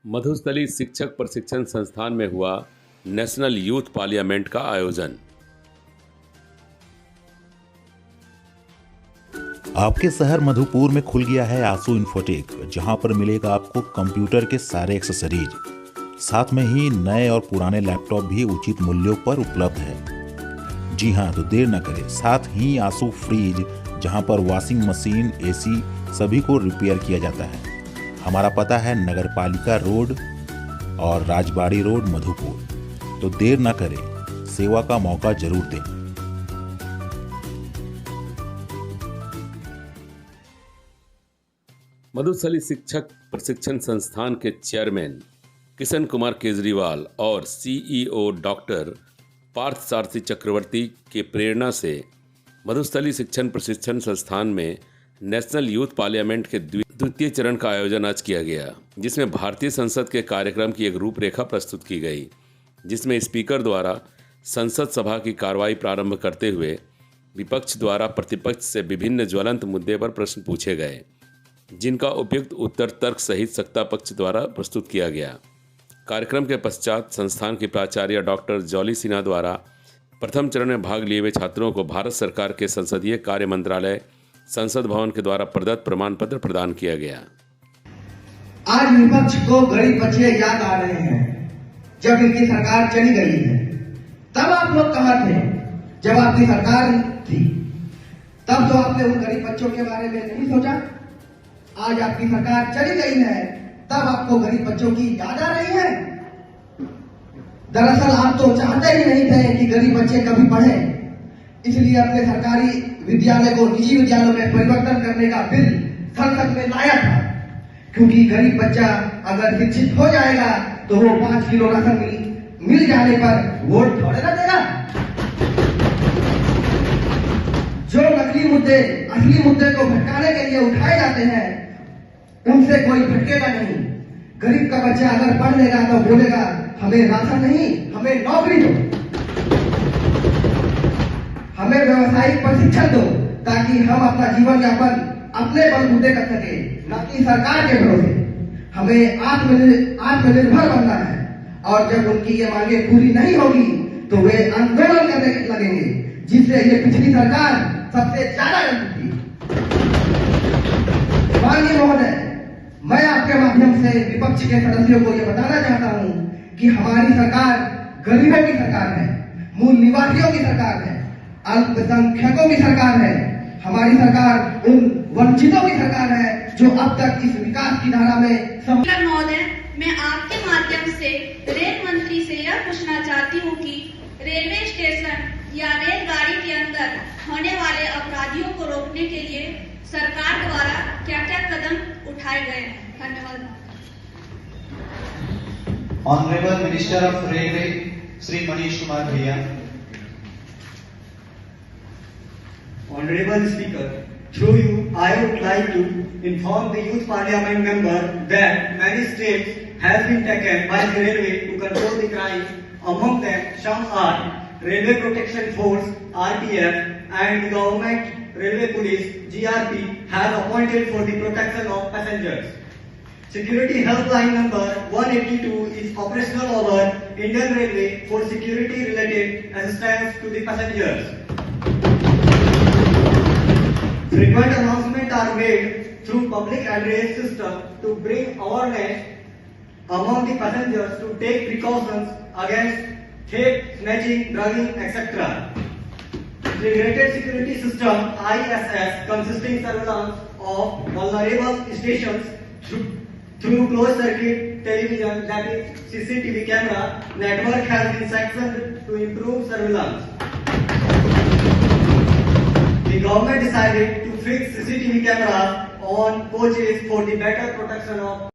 मधुस्थली शिक्षक प्रशिक्षण संस्थान में हुआ नेशनल यूथ पार्लियामेंट का आयोजन। आपके शहर मधुपुर में खुल गया है आसू इन्फोटेक, जहां पर मिलेगा आपको कंप्यूटर के सारे एक्सेसरीज, साथ में ही नए और पुराने लैपटॉप भी उचित मूल्यों पर उपलब्ध है। जी हां, तो देर न करें, साथ ही आसू फ्रिज, जहां पर वॉशिंग मशीन, एसी सभी को रिपेयर किया जाता है। हमारा पता है नगरपालिका रोड और राजबाड़ी रोड, मधुपुर। तो देर न करें, सेवा का मौका जरूर दें। मधुस्थली शिक्षक प्रशिक्षण संस्थान के चेयरमैन किशन कुमार केजरीवाल और सीईओ डॉक्टर पार्थ सारथी चक्रवर्ती के प्रेरणा से मधुस्थली शिक्षण प्रशिक्षण संस्थान में नेशनल यूथ पार्लियामेंट के द्वितीय चरण का आयोजन आज किया गया, जिसमें भारतीय संसद के कार्यक्रम की एक रूपरेखा प्रस्तुत की गई, जिसमें स्पीकर द्वारा संसद सभा की कार्रवाई प्रारंभ करते हुए विपक्ष द्वारा प्रतिपक्ष से विभिन्न ज्वलंत मुद्दे पर प्रश्न पूछे गए, जिनका उपयुक्त उत्तर तर्क सहित सत्ता पक्ष द्वारा प्रस्तुत किया गया। कार्यक्रम के पश्चात संस्थान की प्राचार्य डॉक्टर जॉली सिन्हा द्वारा प्रथम चरण में भाग लिए हुए छात्रों को भारत सरकार के संसदीय कार्य मंत्रालय संसद भवन के द्वारा प्रदत्त प्रमाण पत्र प्रदान किया गया। आज विपक्ष को गरीब बच्चे याद आ रहे हैं। जब इनकी सरकार चली गई है, तब आप लोग कहाँ थे? जब आपकी सरकार थी, तब तो आपने उन गरीब बच्चों के बारे में नहीं सोचा। आज आपकी सरकार चली गई है, तब आपको गरीब बच्चों की याद आ रही है। दरअसल आप तो चाहते ही नहीं थे कि गरीब बच्चे कभी पढ़े, इसलिए अपने सरकारी विद्यालय को निजी विद्यालयों में परिवर्तन करने का बिल संसद में लाया था। क्योंकि गरीब बच्चा अगर शिक्षित हो जाएगा तो वो 5 किलो राशन मिल जाने पर वोट थोड़े ना देगा। जो नकली मुद्दे असली मुद्दे को भटकाने के लिए उठाए जाते हैं, उनसे कोई भटकेगा नहीं। गरीब का बच्चा अगर पढ़ लेगा तो बोलेगा हमें राशन नहीं, हमें नौकरी दो, हमें व्यवसायिक प्रशिक्षण दो, ताकि हम अपना जीवन यापन अपने बलबूते कर सके, न कि सरकार के भरोसे। हमें आत्मनिर्भर बनना है, और जब उनकी ये मांगे पूरी नहीं होगी तो वे आंदोलन करने लगेंगे, जिससे ये पिछली सरकार सबसे ज्यादा लगी थी। माननीय महोदय, मैं आपके माध्यम से विपक्ष के सदस्यों को यह बताना चाहता हूं कि हमारी सरकार गरीबों की सरकार है, मूल निवासियों की सरकार है, अल्पसंख्यकों की सरकार है। हमारी सरकार उन वंचितों की सरकार है जो अब तक इस विकास की धारा में। महोदय, मैं आपके माध्यम से रेल मंत्री से यह पूछना चाहती हूँ कि रेलवे स्टेशन या रेलगाड़ी के अंदर होने वाले अपराधियों को रोकने के लिए सरकार द्वारा क्या क्या कदम उठाए गए हैं? धन्यवाद। Honourable minister of railway Shri Manish Kumar भैया। Honorable Speaker, through you, I would like to inform the Youth Parliament member that many steps have been taken by the railway to control the crime. Among them, some are Railway Protection Force (RPF) and the Government Railway Police (GRP) have appointed for the protection of passengers. Security helpline number 182 is operational over Indian Railway for security-related assistance to the passengers. Frequent announcements are made through public address system to bring awareness among the passengers to take precautions against theft, snatching, drugging, etc. Integrated security system ISS, consisting surveillance of vulnerable stations through closed circuit television, that is CCTV camera network, has been sanctioned to improve surveillance. The government decided to fix CCTV cameras on coaches for the better protection of